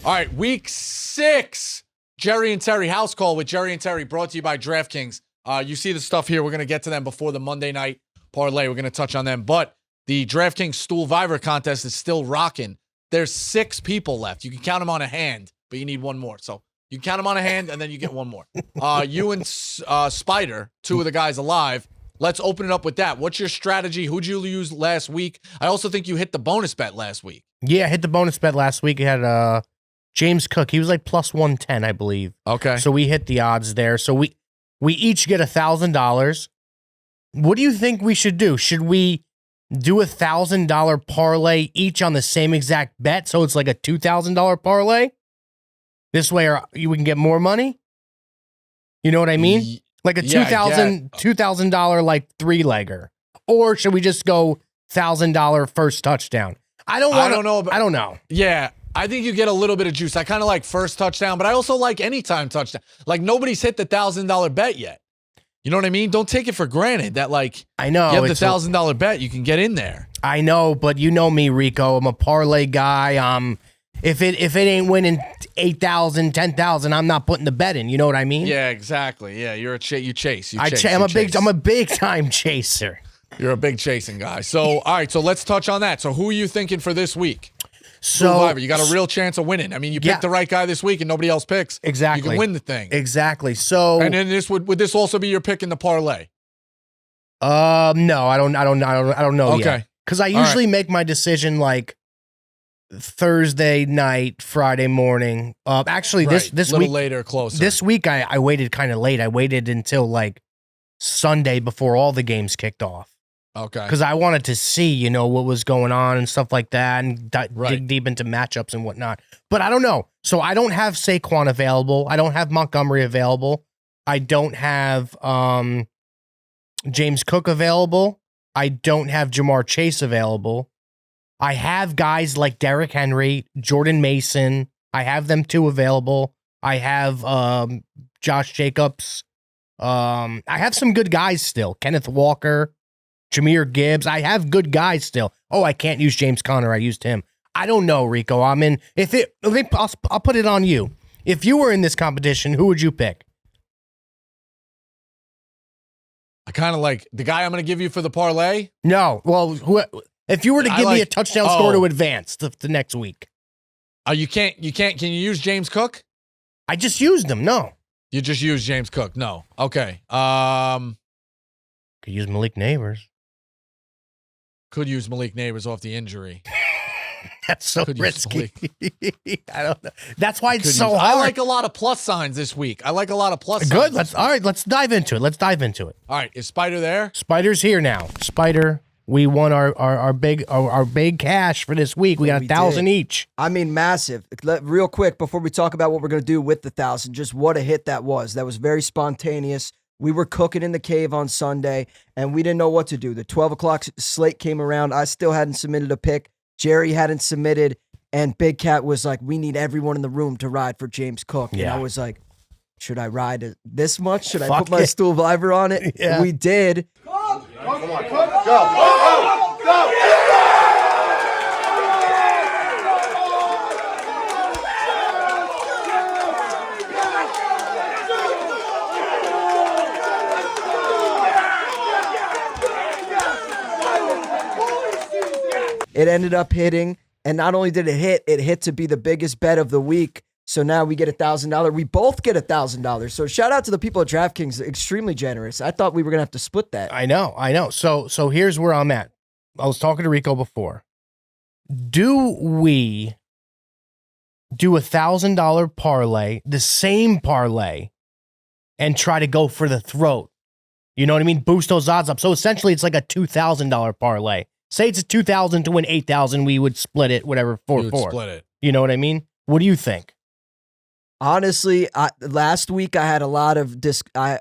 All right, week 6, Jerry and Terry house call with Jerry and Terry, brought to you by DraftKings. You see the stuff here. We're going to get to them before the Monday night parlay. We're going to touch on them. But the DraftKings Stool Viver contest is still rocking. There's 6 people left. You can count them on a hand, but you need one more. So you can count them on a hand, and then you get one more. You and Spider, 2 of the guys alive. Let's open it up with that. What's your strategy? Who'd you use last week? I also think you hit the bonus bet last week. Yeah, I hit the bonus bet last week. It had James Cook. He was like plus 110, I believe. Okay. So we hit the odds there. So we each get $1,000. What do you think we should do? Should we do $1,000 parlay each on the same exact bet? So it's like a $2,000 parlay? This way we can get more money? You know what I mean? Like a $2,000 like 3-legger. Or should we just go $1,000 first touchdown? I don't know. Yeah, I think you get a little bit of juice. I kind of like first touchdown, but I also like anytime touchdown. Like nobody's hit the $1,000 bet yet. You know what I mean? Don't take it for granted that I know you have the $1,000 bet, you can get in there. I know, but you know me, Rico. I'm a parlay guy. If it ain't winning 8,000, 10,000, I'm not putting the bet in. You know what I mean? Yeah, exactly. Yeah, you chase. I'm a big time chaser. You're a big chasing guy. So, all right, so let's touch on that. So, who are you thinking for this week? So, you got a real chance of winning. I mean, you picked the right guy this week and nobody else picks. Exactly. You can win the thing. Exactly. So, and then would this also be your pick in the parlay? No, I don't know okay. yet. Because I usually make my decision like Thursday night, Friday morning. Actually, this week later, closer. This week I waited kind of late. I waited until like Sunday before all the games kicked off. Okay. Because I wanted to see, what was going on and stuff like that, and dig deep into matchups and whatnot. But I don't know. So I don't have Saquon available. I don't have Montgomery available. I don't have James Cook available. I don't have Jamar Chase available. I have guys like Derrick Henry, Jordan Mason. I have them 2 available. I have Josh Jacobs. I have some good guys still. Kenneth Walker, Jahmyr Gibbs. I have good guys still. Oh, I can't use James Conner. I used him. I don't know, Rico. I'll put it on you. If you were in this competition, who would you pick? I kind of like the guy I'm going to give you for the parlay. No. Well, if you were to give me a touchdown score to advance the next week. You can't. Can you use James Cook? I just used him. No. You just used James Cook. No. Okay. Could use Malik Neighbors. Could use Malik Neighbors off the injury. That's so risky. I don't know. That's why it's so hard. I like a lot of plus signs this week. Good. Let's dive into it. All right. Is Spider there? Spider's here now. Spider, we won our big cash for this week. We got 1,000 each. I mean, massive. Real quick before we talk about what we're gonna do with the 1,000, just what a hit that was. That was very spontaneous. We were cooking in the cave on Sunday, and we didn't know what to do. The 12 o'clock slate came around. I still hadn't submitted a pick. Jerry hadn't submitted, and Big Cat was like, we need everyone in the room to ride for James Cook. Yeah. And I was like, should I ride it this much? Should I put my Stool Viver on it? Yeah. We did. Come on, Cook. Go. It ended up hitting, and not only did it hit to be the biggest bet of the week. So now we get $1,000. We both get $1,000. So shout out to the people at DraftKings, extremely generous. I thought we were gonna have to split that. I know. So here's where I'm at. I was talking to Rico before. Do we do $1,000 parlay, the same parlay, and try to go for the throat? You know what I mean? Boost those odds up. So essentially, it's like a $2,000 parlay. Say it's a 2,000 to win 8,000, we would split it, whatever, 4-4. Split it. You know what I mean? What do you think? Honestly, last week I had a lot of I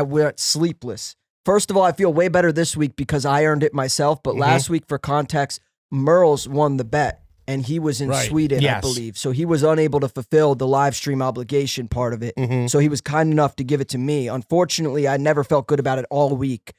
went sleepless. First of all, I feel way better this week because I earned it myself. But last week, for context, Merles won the bet, and he was in Sweden, I believe. So he was unable to fulfill the live stream obligation part of it. So he was kind enough to give it to me. Unfortunately, I never felt good about it all week.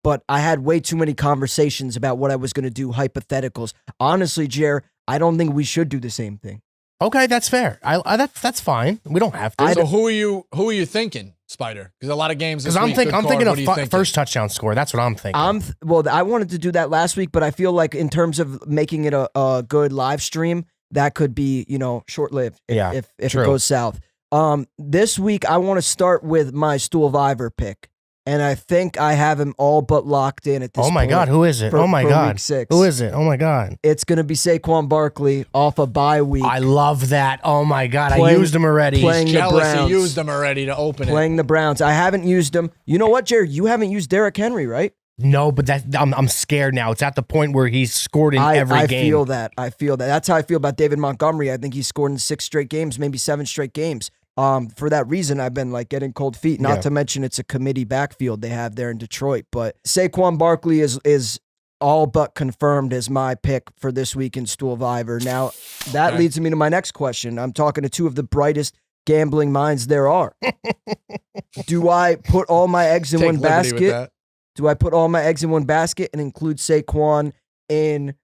But I had way too many conversations about what I was going to do, hypotheticals. Honestly, Jer, I don't think we should do the same thing. Okay, that's fair. That's fine. We don't have to. So who are you thinking, Spider? Because a lot of games. Because I'm thinking of first touchdown score. That's what I'm thinking. Well, I wanted to do that last week, but I feel like in terms of making it a good live stream, that could be short lived. If it goes south. This week I want to start with my Stoolviver pick. And I think I have him all but locked in at this point. Oh my God, who is it? For week 6. Who is it? Oh my God. It's going to be Saquon Barkley off a bye week. I love that. Oh my God, I used him already. Playing He's the jealous Browns. he used them already to open Playing the Browns. I haven't used him. You know what, Jared? You haven't used Derrick Henry, right? No, but I'm scared now. It's at the point where he's scored in every game. I feel that. That's how I feel about David Montgomery. I think he's scored in 6 straight games, maybe 7 straight games. For that reason, I've been getting cold feet. Not to mention it's a committee backfield they have there in Detroit. But Saquon Barkley is all but confirmed as my pick for this week in Stoolviver. Now that leads me to my next question. I'm talking to 2 of the brightest gambling minds there are. Do I put all my eggs in one basket? Do I put all my eggs in one basket and include Saquon in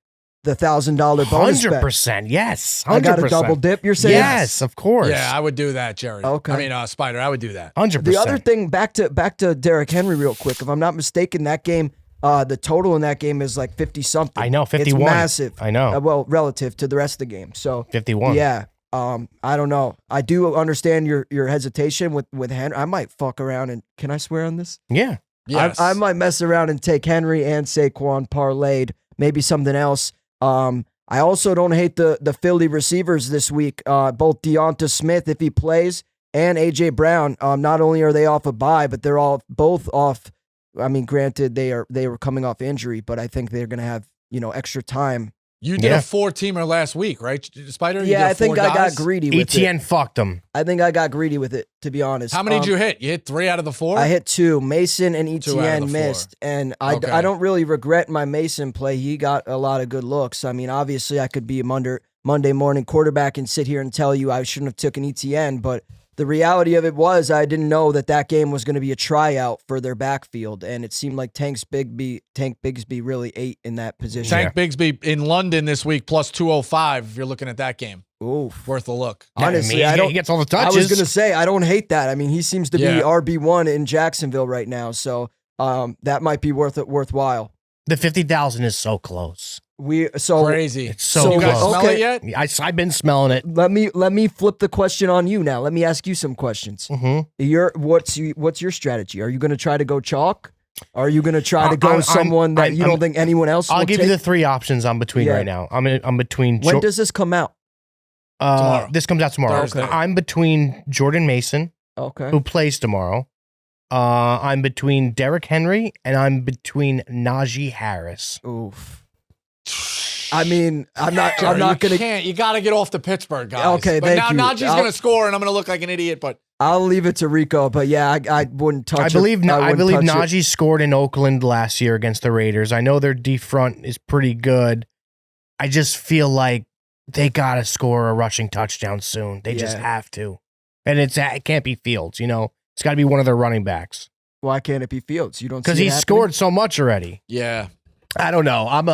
the $1,000 bonus bet? 100%, yes. 100%. I got a double dip, you're saying? Yes, of course. Yeah, I would do that, Jerry. Okay. I mean, Spider, I would do that. 100%. The other thing, back to Derrick Henry real quick. If I'm not mistaken, that game, the total in that game is 50-something. I know, 51. It's massive. I know. Well, relative to the rest of the game. So 51. Yeah. I don't know. I do understand your hesitation with Henry. I might fuck around and can I swear on this? Yeah. Yes. I might mess around and take Henry and Saquon parlayed, maybe something else. I also don't hate the Philly receivers this week. Both Deonta Smith, if he plays, and A.J. Brown. Not only are they off a bye, but they're both off. I mean, granted, they were coming off injury, but I think they're going to have extra time. You did a 4-teamer last week, right, Spider? Yeah, I think I got greedy with it. ETN fucked him. I think I got greedy with it, to be honest. How many did you hit? You hit 3 out of the 4? I hit 2. Mason and 2 out of ETN the 4. missed. And I don't really regret my Mason play. He got a lot of good looks. I mean, obviously, I could be a Monday morning quarterback and sit here and tell you I shouldn't have taken ETN, but the reality of it was I didn't know that game was going to be a tryout for their backfield, and it seemed like Tank Bigsby really ate in that position. Tank Bigsby in London this week plus 205 if you're looking at that game. Oof. Worth a look. Honestly, he gets all the touches. I was going to say, I don't hate that. I mean, he seems to be RB1 in Jacksonville right now, so that might be worthwhile. The 50,000 is so close. Crazy. It's so you guys close. smell it yet? I've been smelling it. Let me flip the question on you now. Let me ask you some questions. Mm-hmm. What's your strategy? Are you going to try to go chalk? Are you going to try to go someone that you don't think anyone else will I'll give take? you the 3 options I'm between right now. I'm between. When does this come out? Tomorrow. This comes out tomorrow. Thursday. I'm between Jordan Mason, who plays tomorrow. I'm between Derrick Henry, and I'm between Najee Harris. Oof. I mean, I'm not going to. You got to get off the Pittsburgh guys. Okay, but thank you. Najee's going to score, and I'm going to look like an idiot. But I'll leave it to Rico. But yeah, I wouldn't touch. I believe Najee scored in Oakland last year against the Raiders. I know their D front is pretty good. I just feel like they got to score a rushing touchdown soon. They just have to, and it can't be Fields. It's got to be one of their running backs. Why can't it be Fields? You don't because he scored so much already. Yeah, I don't know. I'm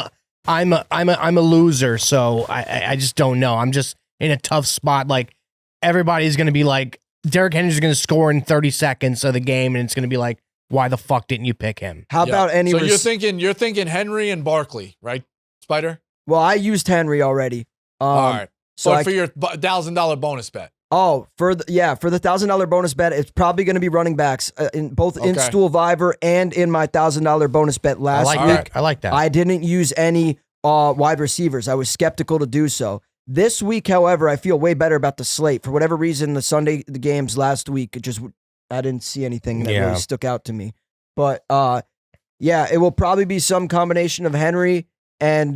a loser, so I just don't know. I'm just in a tough spot. Like everybody's gonna be like, Derrick Henry's gonna score in 30 seconds of the game, and it's gonna be like, why the fuck didn't you pick him? How about any? So you're thinking Henry and Barkley, right, Spider? Well, I used Henry already. All right. So for your $1,000 bonus bet. Oh, for the $1,000 bonus bet, it's probably going to be running backs in Stoolviver and in my $1,000 bonus bet last week. I like that. I didn't use any wide receivers. I was skeptical to do so. This week, however, I feel way better about the slate. For whatever reason, the games last week, I didn't see anything that really stuck out to me. But it will probably be some combination of Henry and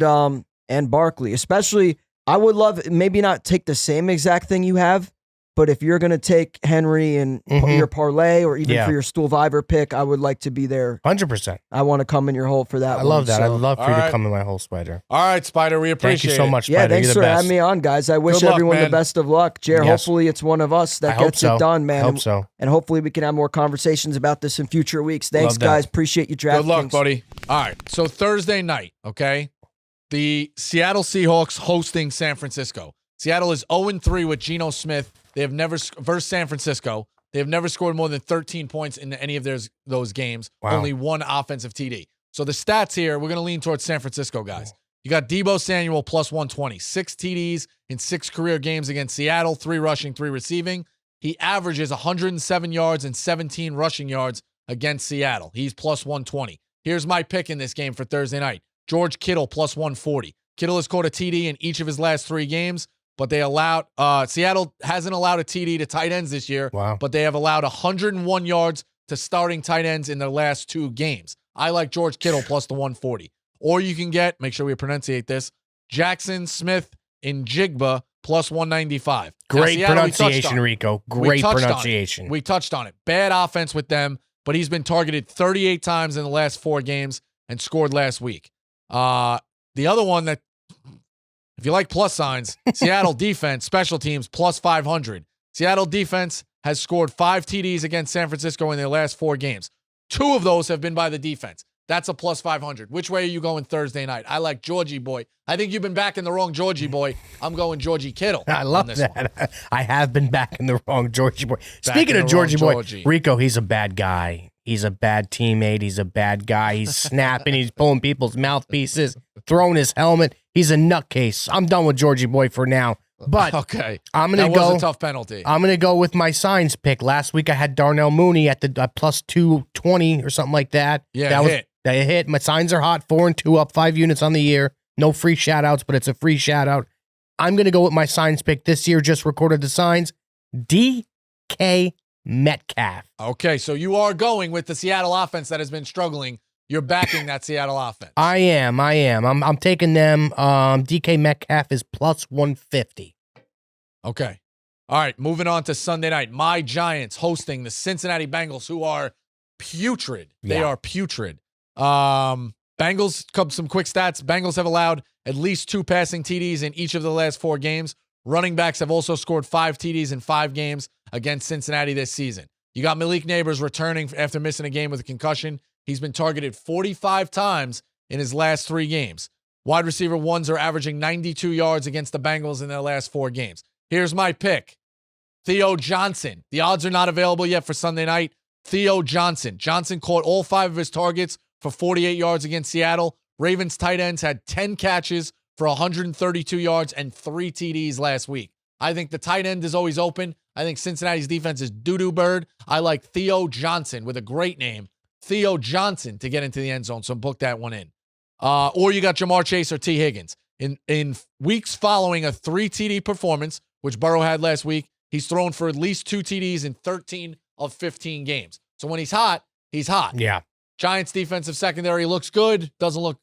Barkley. Especially, I would love maybe not take the same exact thing you have. But if you're going to take Henry and your parlay or even for your Stoolviver pick, I would like to be there. 100%. I want to come in your hole for that. I love that. So. I'd love for you to come in my hole, Spider. All right, Spider. We appreciate it. Thank you so much, Spider. Yeah, thanks for having me on, guys. I wish everyone the best of luck. Jared, hopefully it's one of us that gets it done, man. I hope so. And hopefully we can have more conversations about this in future weeks. Thanks, guys. Appreciate you, DraftKings. Good luck, buddy. All right, so Thursday night, okay? The Seattle Seahawks hosting San Francisco. Seattle is 0-3 with Geno Smith. They have never versus San Francisco. They have never scored more than 13 points in any of those games. Wow. Only one offensive TD. So the stats here, we're going to lean towards San Francisco, guys. You got Deebo Samuel plus 120, 6 TDs in 6 career games against Seattle, 3 rushing, 3 receiving. He averages 107 yards and 17 rushing yards against Seattle. He's plus 120. Here's my pick in this game for Thursday night. George Kittle plus 140. Kittle has caught a TD in each of his last 3 games, but they allowed Seattle hasn't allowed a TD to tight ends this year. Wow. But they have allowed 101 yards to starting tight ends in their last 2 games. I like George Kittle plus the 140. Or you can get, make sure we pronunciate this, Jackson Smith in Jigba plus 195. Great Seattle, pronunciation, Rico. Great pronunciation. We touched on it. Bad offense with them, but he's been targeted 38 times in the last 4 games and scored last week. The other one that, if you like plus signs, Seattle defense, special teams, plus 500. Seattle defense has scored 5 TDs against San Francisco in their last 4 games. 2 of those have been by the defense. That's a plus 500. Which way are you going Thursday night? I like Georgie boy. I think you've been backing the wrong Georgie boy. I'm going Georgie Kittle. I love that. I have been backing the wrong Georgie boy. Speaking of Georgie boy, Rico, he's a bad guy. He's a bad teammate. He's a bad guy. He's snapping. He's pulling people's mouthpieces, throwing his helmet. He's a nutcase. I'm done with Georgie boy for now. But okay, I'm gonna go. That was a tough penalty. I'm gonna go with my signs pick. Last week I had Darnell Mooney at the plus 220 or something like that. Yeah, that hit. My signs are hot. 4-2 up, 5 units on the year. No free shout outs, but it's a free shout out. I'm gonna go with my signs pick this year. Just recorded the signs. DK Metcalf. Okay, so you are going with the Seattle offense that has been struggling. You're backing that Seattle offense. I am. I'm taking them. DK Metcalf is plus 150. Okay. All right, moving on to Sunday night. My Giants hosting the Cincinnati Bengals, who are putrid. They are putrid. Bengals, some quick stats. Bengals have allowed at least 2 passing TDs in each of the last 4 games. Running backs have also scored 5 TDs in 5 games against Cincinnati this season. You got Malik Neighbors returning after missing a game with a concussion. He's been targeted 45 times in his last 3 games. Wide receiver ones are averaging 92 yards against the Bengals in their last 4 games. Here's my pick. Theo Johnson. The odds are not available yet for Sunday night. Theo Johnson. Johnson caught all 5 of his targets for 48 yards against Seattle. Ravens tight ends had 10 catches for 132 yards and 3 TDs last week. I think the tight end is always open. I think Cincinnati's defense is doo-doo bird. I like Theo Johnson with a great name. Theo Johnson to get into the end zone, so book that one in. Or you got Jamar Chase or T. Higgins. In weeks following a 3 TD performance, which Burrow had last week, he's thrown for at least 2 TDs in 13 of 15 games. So when he's hot, he's hot. Yeah. Giants defensive secondary looks good. Doesn't look,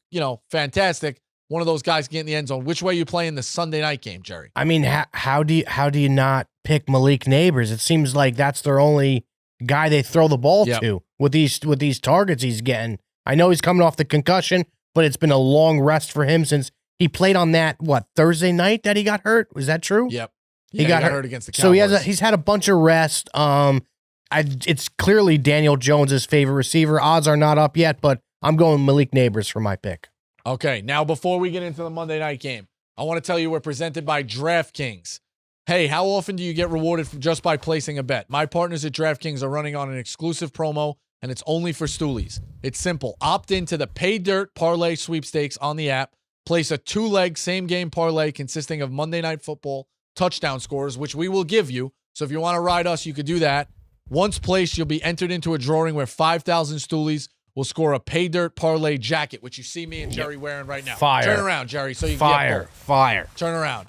fantastic. One of those guys get in the end zone. Which way are you playing the Sunday night game, Jerry? I mean, how do you not pick Malik Neighbors? It seems like that's their only guy they throw the ball to with these targets he's getting. I know he's coming off the concussion, but it's been a long rest for him since he played on that Thursday night that he got hurt. Was that true? Yep. Yeah, he got hurt against the Cowboys. So he's had a bunch of rest. It's clearly Daniel Jones's favorite receiver. Odds are not up yet, but I'm going Malik Neighbors for my pick. Okay, now before we get into the Monday night game, I want to tell you we're presented by DraftKings. Hey, how often do you get rewarded just by placing a bet? My partners at DraftKings are running on an exclusive promo, and it's only for Stoolies. It's simple. Opt into the Pay Dirt Parlay sweepstakes on the app. Place a 2-leg same-game parlay consisting of Monday Night Football touchdown scores, which we will give you. So if you want to ride us, you could do that. Once placed, you'll be entered into a drawing where 5,000 Stoolies will score a Pay Dirt Parlay jacket, which you see me and Jerry wearing right now. Fire. Turn around, Jerry, so you can get both. Fire. Turn around.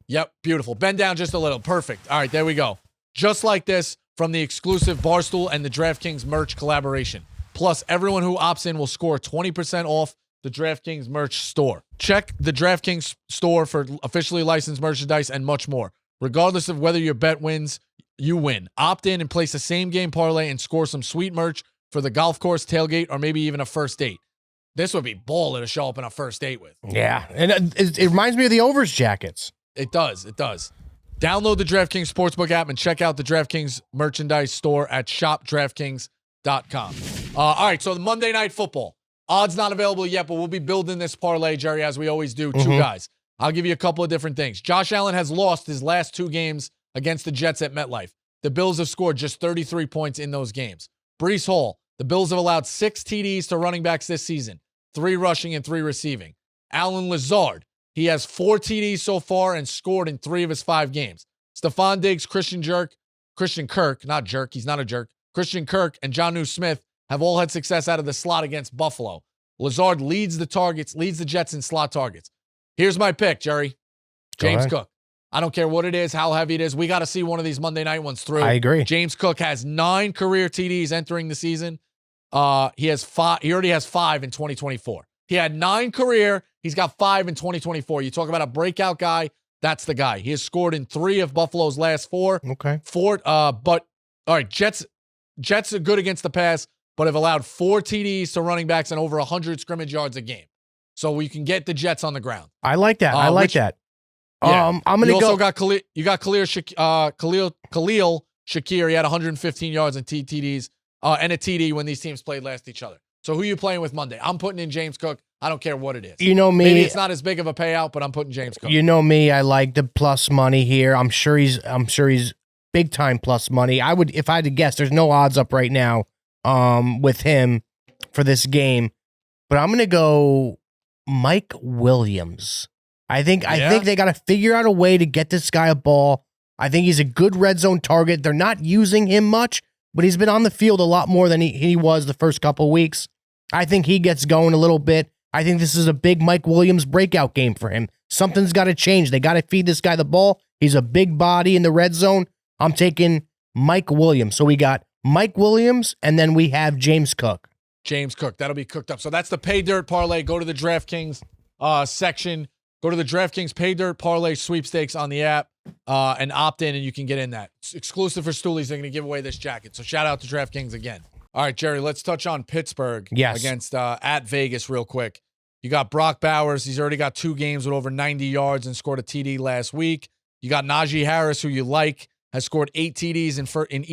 Yep, beautiful. Bend down just a little. Perfect. All right, there we go. Just like this from the exclusive Barstool and the DraftKings merch collaboration. Plus, everyone who opts in will score 20% off the DraftKings merch store. Check the DraftKings store for officially licensed merchandise and much more. Regardless of whether your bet wins, you win. Opt in and place a same-game parlay and score some sweet merch for the golf course, tailgate, or maybe even a first date. This would be baller to show up on a first date with. Yeah, and it reminds me of the Overs jackets. It does. It does. Download the DraftKings Sportsbook app and check out the DraftKings merchandise store at shopdraftkings.com. All right, so the Monday Night Football. Odds not available yet, but we'll be building this parlay, Jerry, as we always do. 2 guys. I'll give you a couple of different things. Josh Allen has lost his last 2 games against the Jets at MetLife. The Bills have scored just 33 points in those games. Breece Hall, the Bills have allowed 6 TDs to running backs this season, 3 rushing and 3 receiving. Allen Lazard, he has 4 TDs so far and scored in 3 of his 5 games. Stephon Diggs, Christian Kirk, not jerk, he's not a jerk. Christian Kirk and Jonnu Smith have all had success out of the slot against Buffalo. Lazard leads the Jets in slot targets. Here's my pick, Jerry. James Cook. I don't care what it is, how heavy it is. We got to see one of these Monday night ones through. I agree. James Cook has 9 career TDs entering the season. He already has 5 in 2024. He had 9 career. He's got 5 in 2024. You talk about a breakout guy. That's the guy. He has scored in 3 of Buffalo's last 4. Okay. But all right, Jets are good against the pass, but have allowed 4 TDs to running backs and over 100 scrimmage yards a game. So you can get the Jets on the ground. I like that. that. Yeah. I'm gonna you go. Also got Khalil Shakir. He had 115 yards and TDs and a TD when these teams played last each other. So who are you playing with Monday? I'm putting in James Cook. I don't care what it is. You know me. Maybe it's not as big of a payout, but I'm putting James Cook. You know me. I like the plus money here. I'm sure he's big time plus money. I would, if I had to guess, there's no odds up right now with him for this game, but I'm gonna go Mike Williams. I think they got to figure out a way to get this guy a ball. I think he's a good red zone target. They're not using him much, but he's been on the field a lot more than he was the first couple of weeks. I think he gets going a little bit. I think this is a big Mike Williams breakout game for him. Something's got to change. They got to feed this guy the ball. He's a big body in the red zone. I'm taking Mike Williams. So we got Mike Williams, and then we have James Cook. James Cook. That'll be cooked up. So that's the Pay Dirt Parlay. Go to the DraftKings section. Go to the DraftKings Pay Dirt Parlay sweepstakes on the app and opt in, and you can get in that. It's exclusive for Stoolies. They're going to give away this jacket. So shout out to DraftKings again. All right, Jerry, let's touch on Pittsburgh against at Vegas real quick. You got Brock Bowers. He's already got 2 games with over 90 yards and scored a TD last week. You got Najee Harris, who you like, has scored 8 TDs in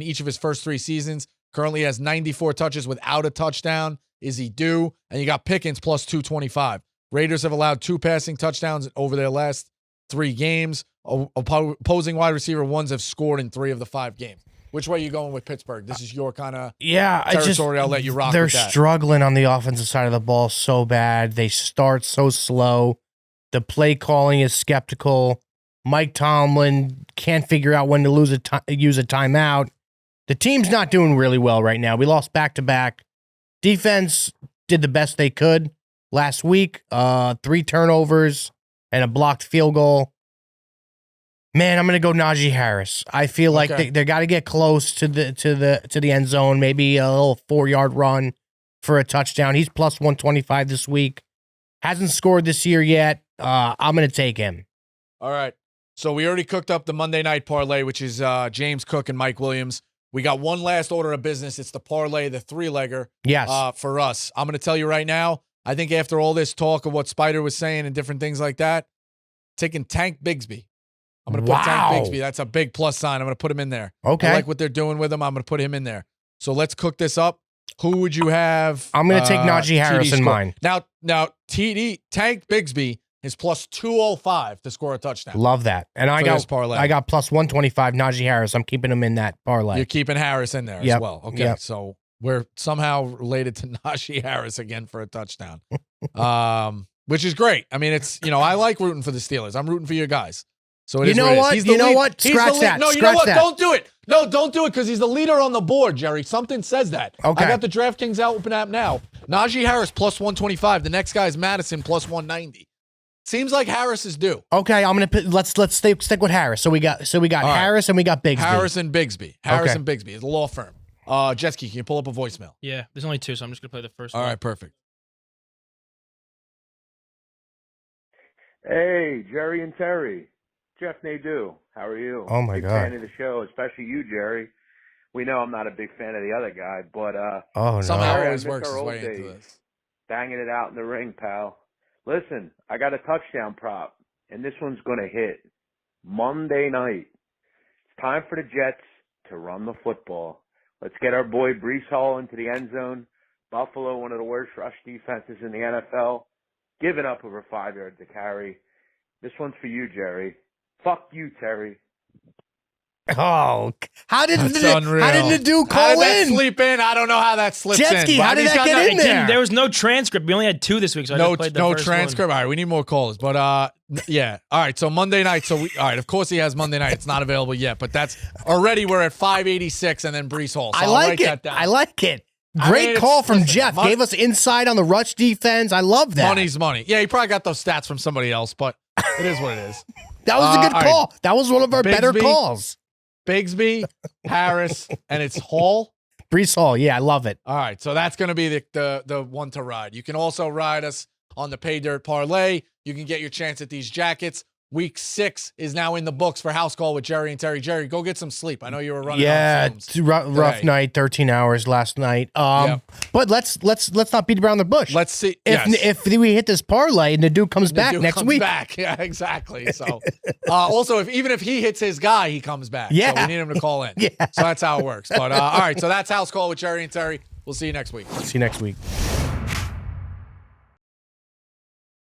each of his first 3 seasons. Currently has 94 touches without a touchdown. Is he due? And you got Pickens plus 225. Raiders have allowed 2 passing touchdowns over their last 3 games. Opposing wide receiver ones have scored in 3 of the 5 games. Which way are you going with Pittsburgh? This is your kind of territory. I'll let you rock with that. They're struggling on the offensive side of the ball so bad. They start so slow. The play calling is skeptical. Mike Tomlin can't figure out when to use a timeout. The team's not doing really well right now. We lost back-to-back. Defense did the best they could last week. 3 turnovers and a blocked field goal. Man, I'm gonna go Najee Harris. I feel like they got to get close to the end zone. Maybe a little 4-yard run for a touchdown. He's plus 125 this week. Hasn't scored this year yet. I'm gonna take him. All right. So we already cooked up the Monday night parlay, which is James Cook and Mike Williams. We got one last order of business. It's the parlay, the 3-legger. Yes. For us, I'm gonna tell you right now. I think after all this talk of what Spider was saying and different things like that, taking Tank Bigsby. I'm going to put Tank Bigsby. That's a big plus sign. I'm going to put him in there. Okay. I like what they're doing with him. I'm going to put him in there. So let's cook this up. Who would you have? I'm going to take Najee Harris in mine. Now Tank Bigsby is plus 205 to score a touchdown. Love that. And I got plus 125 Najee Harris. I'm keeping him in that parlay. You're keeping Harris in there as well. Okay. So we're somehow related to Najee Harris again for a touchdown. Which is great. I mean, it's, I like rooting for the Steelers. I'm rooting for you guys. So it is what? You know what? Scratch that. No, you know what? Don't do it. No, don't do it because he's the leader on the board, Jerry. Something says that. Okay. I got the DraftKings open app now. Najee Harris plus 125. The next guy is Madison plus 190. Seems like Harris is due. Okay, I'm gonna let's stick with Harris. So we got Harris and we got Bigsby. Harris and Bigsby. It's a law firm. Jetski, can you pull up a voicemail? Yeah, there's only 2, so I'm just gonna play the first one. All right, perfect. Hey, Jerry and Terry. Jeff Nadu, how are you? Oh, my big God. Fan of the show, especially you, Jerry. We know I'm not a big fan of the other guy, but somehow Terry, always I works miss his our way old into days. this. Banging it out in the ring, pal. Listen, I got a touchdown prop, and this one's going to hit Monday night. It's time for the Jets to run the football. Let's get our boy Breece Hall into the end zone. Buffalo, one of the worst rush defenses in the NFL, giving up over 5 yards to carry. This one's for you, Jerry. Fuck you, Terry. Oh, how did That's unreal. Nadu How call did that in? sleep in? I don't know how that slips Jetski, in. how did that get in there? There was no transcript. We only had 2 this week, so I No, just played the no first transcript. All right, we need more calls. But yeah. All right. So Monday night. All right. Of course he has Monday night. It's not available yet, but that's already we're at 586 and then Brees Hall. So I I'll like write it. that down. I like it. I Great mean, call from listen, Jeff. Gave us insight on the rush defense. I love that. Money's money. Yeah, he probably got those stats from somebody else, but it is what it is. That was a good all call. That was one of our better Bigsby. calls. Bigsby, Harris, and it's Hall. Brees Hall. Yeah, I love it. All right, so that's going to be the one to ride. You can also ride us on the Pay Dirt Parlay. You can get your chance at these jackets. Week 6 is now in the books for House Call with Jerry and Terry. Jerry, go get some sleep. I know you were running. Yeah, on it's rough night. 13 hours last night. But let's not beat around the bush. Let's see if we hit this parlay and Nadu comes back next week. Back. Yeah, exactly. So also, even if he hits his guy, he comes back. Yeah, so we need him to call in. Yeah, so that's how it works. But all right, so that's House Call with Jerry and Terry. We'll see you next week. See you next week.